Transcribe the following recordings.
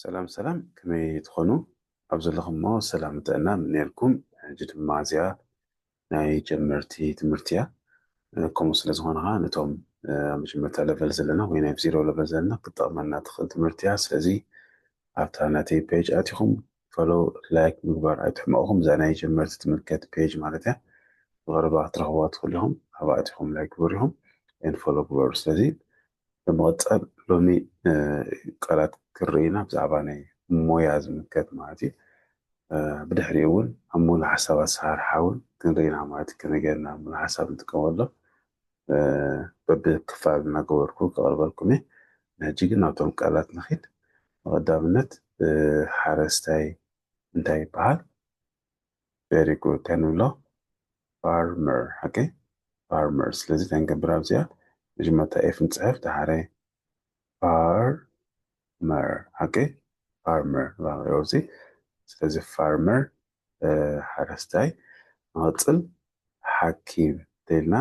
سلام سلام كمي تخونو أبزل لكم ما سلام تأنا من يلكم جد معزيا ناي جمرتي تمرتيا كم سلزونها نتوم مش مرتا لفل زلنا وين بزيرو لفل زلنا قطع من ندخل تمرتيا سلزي عبتها ناتي بيج آتيكم فلو لايك مقبار أتحمقهم زاناي جمرت تمركات بيج مالتها غربا ترهوات كلهم هوا أتيكم لايك بوريهم إن فلو بور سلزي بمواتساب لوني قالت كرينا بزعباني مويا زمكات مالتي بدحري እውን ኣሙሉ ሓሳብ ኣሰራርሓ እውን ክንርኢና ማለት ከመይ ጌርና ኣሙሉ ሓሳብ ንጥቀመሉ በብክፋል እናገበርኩ ከቕርበልኩም እየ ንሕጂ ግን ናብቶም ቃላት ንኺድ ንቐዳምነት ሓረስታይ እንታይ ይበሃል ቬሪ ጉድ ተንብሎ ፋርመር ኦኬ ፋርመር ስለዚ ተንገብር ኣብዚኣ መጀመርታ ኤፍ ንፅሕፍ ድሓረይ ፋርመር ኦኬ ፋርመር እዚ ስለዚህ ፋርመር ሓረስታይ ንቕፅል ሓኪም ተኢልና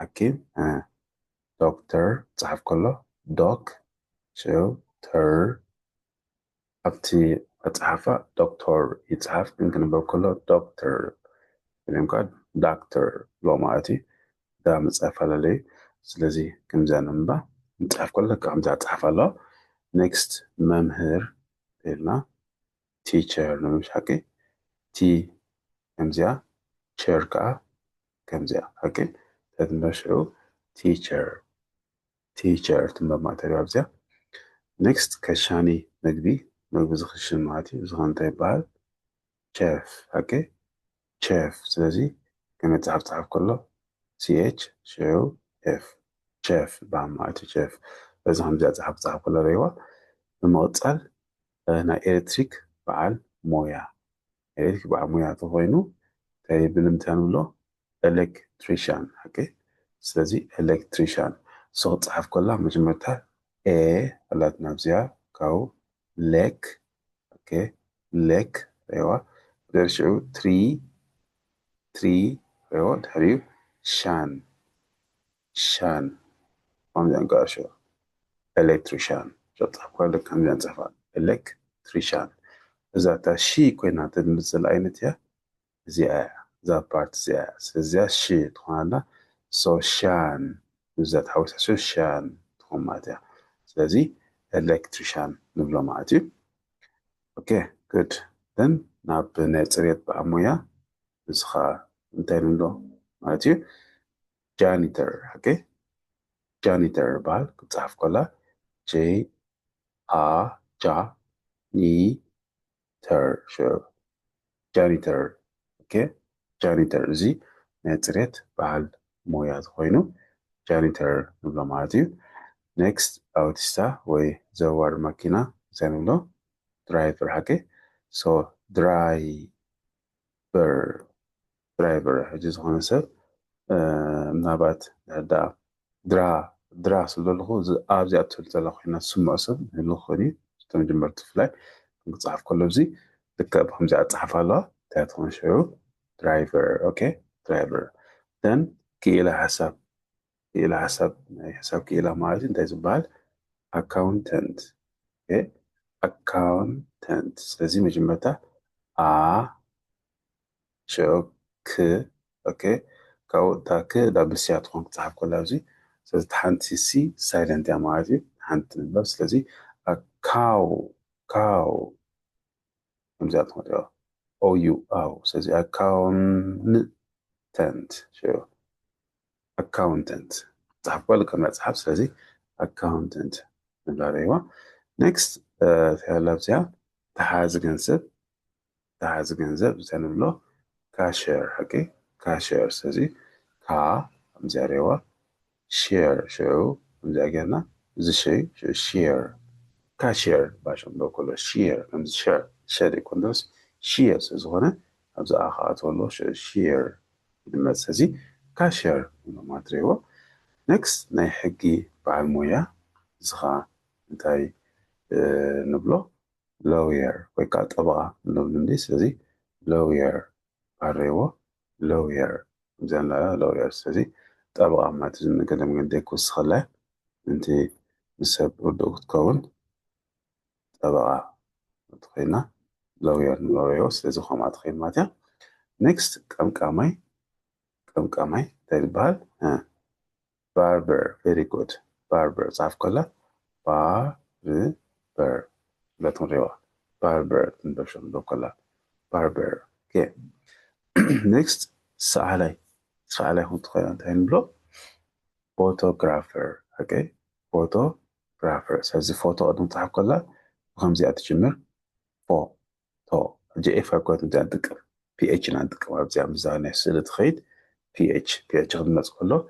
ሓኪም ዶክተር ፅሓፍ ከሎ ዶክ ሸውተር ኣብቲ መፅሓፋ ዶክተር ይፅሓፍ ግን ክንበብ ከሎ ዶክተር ኢሎም ከዓ ዳክተር ብሎ ማለት እዩ ዳ መፅፈላለዩ ስለዚ ከምዚኣ ንምባ ንፅሓፍ ከሎ ከምዚኣ ፅሓፍ ኣለዋ ኔክስት መምህር ተኢልና teacher نمشي تي كمزيا شركة كمزيا اوكي تنمشوا teacher تنبا ما تريد بزيا next كشاني نقبي زخشن ماتي زغان تيبال chef اوكي chef سلازي كما تعرف كله ch شو f chef بام ماتي chef لازم همزيا تعرف كله ريوا الموصل نا إلكتريك በዓል ሞያ ኤሌክትሪክ በዓል ሞያ ተኮይኑ እንታይ ብምንታይ ንብሎ ኤሌክትሪሻን ኦኬ ስለዚ ኤሌክትሪሻን ሶ ፅሓፍ ከላ መጀመርታ ኤ ኣላትና ኣብዚኣ ካብኡ ሌክ ኦኬ ሌክ ረይዋ ደርሽዑ ትሪ ረይዋ ድሕሪኡ ሻን ከምዚኣ ንቃርሾ ኤሌክትሪሻን ፅሓፍ ከላ ከምዚኣ ንፅሕፋ ኤሌክትሪሻን እዛ እታ ሺ ኮይና ትምፅል ዓይነት እያ እዚኣ እዛ ፓርት እዚኣ ስለዚኣ ሺ ትኾናላ ሶ ሻን እዛ ተሓዊሳ ሻን ትኾን ማለት እያ ስለዚ ኤሌክትሪሻን ንብሎ ማለት እዩ ኦኬ ጉድ ደን ናብ ናይ ፅሬት በዓል ሞያ እዚ ከዓ እንታይ ንብሎ ማለት እዩ ጃኒተር ኦኬ ጃኒተር በሃል ክፅሓፍ ከላ ጄ አ ጃ ኒ ጃኒተር ኦኬ ጃኒተር እዚ ናይ ፅሬት በዓል ሞያ ኮይኑ ጃኒተር ንብሎ ማለት እዩ ኔክስት ኣውቲስታ ወይ ዘዋር መኪና እንታይ ንብሎ ድራይቨር ኦኬ ሶ ድራይቨር ሕጂ ዝኾነ ሰብ ምናልባት ሕዳ ድራ ስለለኹ ኣብዚኣ ትብል ዘላ ኮይና ዝስምዖ ሰብ ንህሉ ክኾን እዩ ተመጀመርቲ ፍላይ ክፅሓፍ ከሎ እዚ ልክዕ ብከምዚኣ ፅሓፍ ኣለዋ እንታይ ትኾን ሽዑ ድራይቨር ኦኬ ድራይቨር ደን ክኢላ ሓሳብ ናይ ሓሳብ ክኢላ ማለት እንታይ ዝበሃል ኣካውንተንት ኣካውንተንት ስለዚ መጀመርታ አ ሽዑ ክ ኦኬ ካብኡ እታ ክ ዳብስያ ትኾን ክፅሓፍ ከላ ኣብዚ ስለዚ ሓንቲ ሲ ሳይለንት እያ ማለት እዩ ሓንቲ ንብሎ ስለዚ ካው ከምዚኣ ትኾን እያ ኦዩ ኣው ስለዚ ኣካውንተንት ፅሓፍ ከሎ ከምዚኣ ፅሓፍ ስለዚ ኣካውንተንት ንብላ ረይዋ ኔክስት ተያላ ኣብዚኣ ተሓዚ ገንዘብ እንታይ ንብሎ ካሸር ኦኬ ካሸር ስለዚ ካ ከምዚኣ ረይዋ ሼር ሽዑ ከምዚኣ ጌርና እዚ ሼር ካሸር ባሽም በኮሎ ሼር ከምዚ ሸር ይኮን ድረስ ሼር ስለዝኾነ ኣብዚ ኣኻኣትወሎ ሼር ይድመፅ ስለዚ ካሸር ማለት ረይዎ ኔክስት ናይ ሕጊ በዓል ሞያ እዚ ከዓ እንታይ ንብሎ ሎየር ወይ ከዓ ጠበቓ ንብሉ እንዲ ስለዚ ሎየር በዓል ረይዎ ሎየር ከምዚኣ ንላላ ሎየር ስለዚ ጠበቓ ማለት እዩ ገለ መንገዲ ክውስኽ ከላ እንቲ ንሰብ ርዱእ ክትከውን ጠበቓ تخيلنا لويو سلازو خما تخيل ماتيا next قمقامي تايبال barber very good barber صعف كله barber لا تنريوا barber تنبشون دو كله barber okay next سعلي هون تخيل انتهين بلو photographer okay photographer سازي فوتو أدون صعف كله وخمزي أتجمر فوتو جي اف هكوات انت عندك بي اتش عندك وابزي عم زاني سيلة خيد بي اتش خدمت كله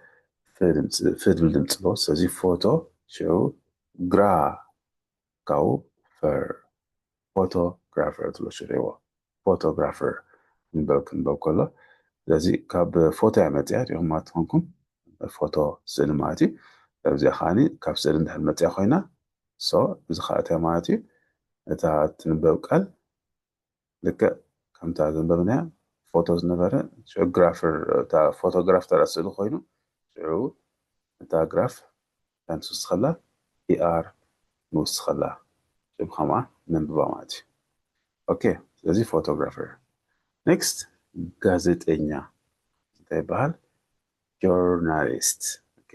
فيد بالدمت له سازي فوتو شو جرا كاو فر فوتوغرافر تلو شريوا فوتوغرافر نبو كله لازي كاب فوتو عمت يعني هم تهونكم فوتو سينماتي لازي خاني كاب سيلن دهمت يا خوينا سو بزخاتي ماتي اتا تنبو قال لك كم تاع زنببنا فوتوز نبره شو جرافر تاع فوتوغراف تاع رسل خوينو شو تاع جراف تنسوس خلا اي ار نوس خلا شو خما ننببا ماتي اوكي لازي فوتوغرافر نيكست ጋዜጠኛ ይባላል ጆርናሊስት ኦኬ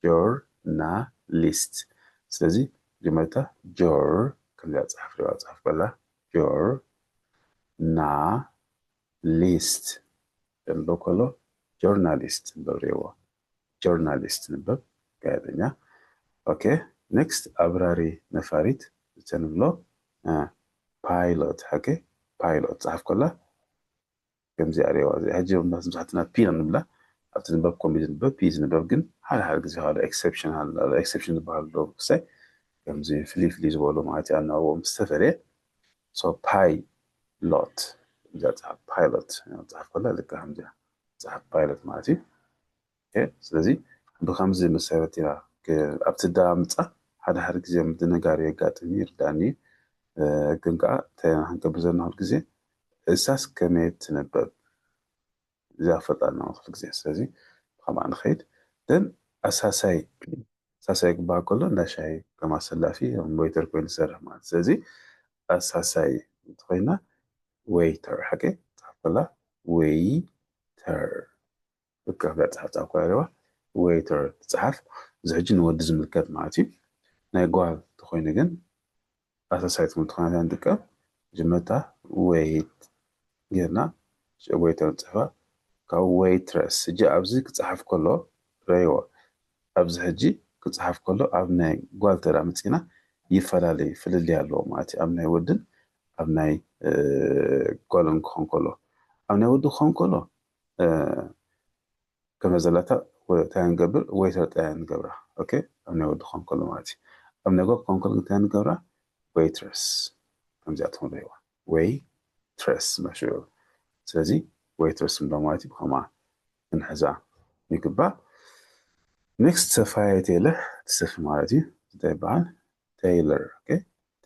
ጆርናሊስት ስለዚህ ጀመታ ጆር ከዚያ ጻፍ በላ ጆር ና ሊስት በኮሎ ጆርናሊስት በሬዋ ጆርናሊስት ነበር ጋዜጠኛ ኦኬ ኔክስት አብራሪ ነፋሪት ተንብሎ ፓይሎት ኦኬ ፓይሎት ጻፍ ኮላ كمزي عليه زي هجر الناس مسحتنا بينا نبلا أبتدي نبقى كوميدي نبقى بيز نبقى جن حال زي هذا إكسبشن هذا إكسبشن نبقى لو بسي كمزي فلي زبالو معتي أنا هو مستفري so pilot جات صح pilot يعني صح ولا لك همزة صح pilot معتي إيه سلزي بخمسة مسافة يا كأبتدي متى هذا هرج زي مدنا قاري قاتني رداني كنقع تهنك بزرنا هالجزء እሳስ ከመይ ትነበብ እዛ ፈጣና ወቅት ጊዜ ስለዚህ طبعا خيد دن أساسي ግባ ከሎ እንዳሻይ ከማሰላፊ ዌይተር ኮይን ሰረህ ማለት ስለዚህ أساسي ኮይና ዌይተር ሐቂ ታፈላ ዌይተር በቃ በጻፍ ቆይረዋ ዌይተር ጻፍ ዝሕጂ ንወዲ ዝምልከት ማለት እዩ ናይ ጓል ተኮይነ ግን أساسي ትምትኾና እንደቀ ጅመታ ዌይት ጌርና ዌይተር ጽፋ ካብ ዌይትረስ እጂ ኣብዚ ክጽሓፍ ከሎ ረይዎ ኣብዚ ሕጂ ክጽሓፍ ከሎ ኣብ ናይ ጓል ተራ መፂና ይፈላለይ ፍልል ያለው ማለት ኣብ ናይ ወድን ኣብ ናይ ጓልን ክኾን ከሎ ኣብ ናይ ወዲ ክኾን ከሎ ከመዘላታ እንታይ ንገብር ዌይተር ጣያ ንገብራ ኦኬ ኣብ ናይ ወዲ ክኾን ከሎ ማለት ኣብ ናይ ጓል ክኾን ከሎ እንታይ ንገብራ ዌይትረስ ከምዚኣ ትኾን ረይዋ ዌይትረስ ማሽሩ ስለዚህ ዌይትረስ እንደማለት ይብኸማ እንሕዛ ይግባ ኔክስት ሰፋየት የለ ትሰፍ ማለት እዩ እንታይ ይበሃል ቴይለር ኦኬ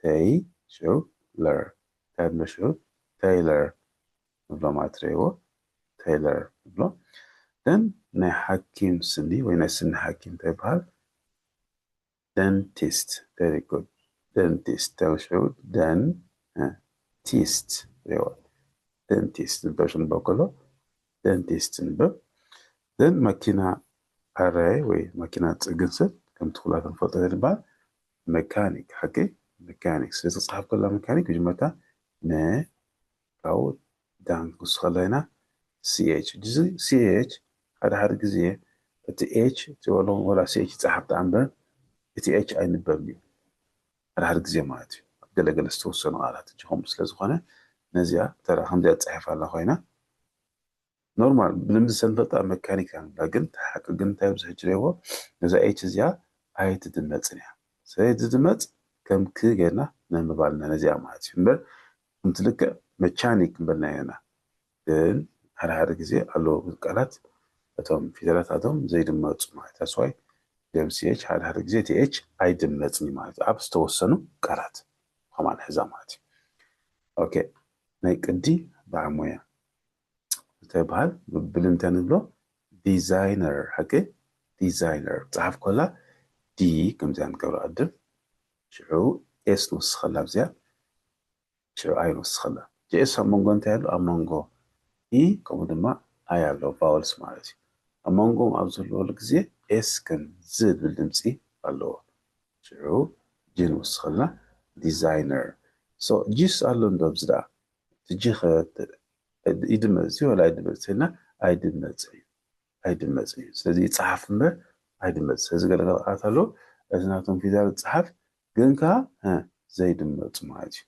ቴይለር ቴይለር ንብሎ ማለት ረይዎ ቴይለር ንብሎ ደን ናይ ሓኪም ስኒ ወይ ናይ ስኒ ሓኪም እንታይ ይበሃል ደንቲስት ቨሪ ጉድ ደንቲስት ተምሽዑ ደንቲስት ረይዎ dentist version bokolo dentist nbab then makina array ወይ makina ጽግንሰብ ከም ትኩላትን ፎቶ ይባል መካኒክ ሐቂ መካኒክ ስለዚህ ጽሐፍ ከላ መካኒክ ጅመታ ነ ካው ዳንክ ስኸለና ch ch هذا ጊዜ እቲ h ትወሎ ወላ ch ጽሐፍ ተአምበር እቲ h አይንበብ هذا ጊዜ ማለት ገለገለ ዝተወሰኑ ቃላት ጅሆም ስለዝኾነ ነዚያ ተራ ከምዚያ ጽሕፍ ኣላ ኮይና ኖርማል ብልምዲ ሰንፈጣ መካኒካ ግን ተሓቂ ግን እንታይ ብዙሕ ጅረይዎ ነዛ ኤች እዚኣ ኣይትድመፅን እያ ስለትድመፅ ከም ክ ጌርና ነምባልና ነዚኣ ማለት እዩ እምበር እንትልክዕ መቻኒክ ንበልና ኢና ግን ሓደ ግዜ ኣለዉ ቃላት እቶም ፊደላታቶም ዘይድመፁ ማለት ኣስዋይ ደምሲኤች ሓደ ግዜ እቲ ኤች ኣይድመፅን ማለት ኣብ ዝተወሰኑ ቃላት ከማን ሕዛ ማለት እዩ ኦኬ ናይ ቅዲ ባዕሞያ እንታይ ይበሃል ብልንተን ንብሎ ዲዛይነር ሐቂ ዲዛይነር ጽሓፍ ኮላ ዲ ከምዚያ ንገብሮ ቅድም ሽዑ ኤስ ንወስኸላ ኣብዚኣ ሽዑ ኣይ ንወስኸላ ጂኤስ ኣብ መንጎ እንታይ ኣሎ ኣብ መንጎ ኢ ከምኡ ድማ ኣይ ኣሎ ቫወልስ ማለት እዩ ኣብ መንጎም ኣብ ዘለወሉ ግዜ ኤስ ከም ዝብል ድምፂ ኣለዎ ሽዑ ጂ ንወስኸላ ዲዛይነር ጂስ ኣሎ እንዶ ብዚ ደኣ ጂ ይድመፅ እዩ ወላ ኣይድመፅ ኢልና ኣይድመፅ እዩ ስለዚ ይፀሓፍ እምበር ኣይድመፅ ስለዚ ገለገለ ቃላት ኣሎ እዚ ናቶም ፊደል ዝፀሓፍ ግን ከዓ ዘይድመፁ ማለት እዩ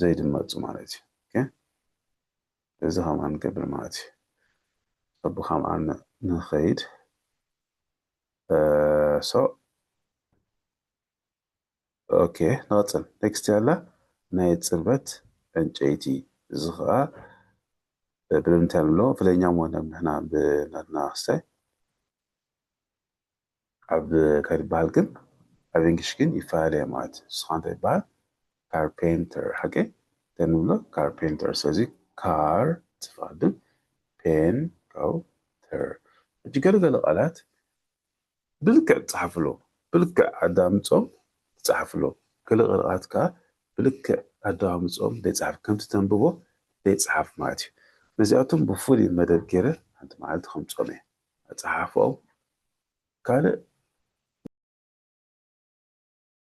ዘይድመፁ ማለት እዩ እዚ ከምኣ ንገብር ማለት እዩ ጠቡ ከምኣ ንኸይድ ኦኬ ንቐፅል ኔክስት ያላ ናይ ፅርበት ዕንጨይቲ እዚ ከዓ ብምንታይ ንብሎ ፍለኛ ሞነ ንሕና ብናትና ክስታይ ኣብ ካይድ ይበሃል ግን ኣብ እንግሊሽ ግን ይፈላለየ ማለት እዩ ንስኻ እንታይ ይበሃል ካርፔንተር ሓቂ ተንብሎ ካርፔንተር ስለዚ ካር ትፋድም ፔን ካውተር እጂ ገለገለ ቃላት ብልክዕ ትፀሓፍሎ ብልክዕ ኣዳምፆም ትፀሓፍሎ ገለገለ ቃላት ከዓ ብልክዕ ኣዳምፆም ዘይፀሓፍ ከምቲ ተንብቦ ዘይፀሓፍ ማለት እዩ ነዚኣቶም ብፍሉይ መደብ ገይረ ሓንቲ መዓልቲ ከምፆም እየ ኣፀሓፍኦም ካልእ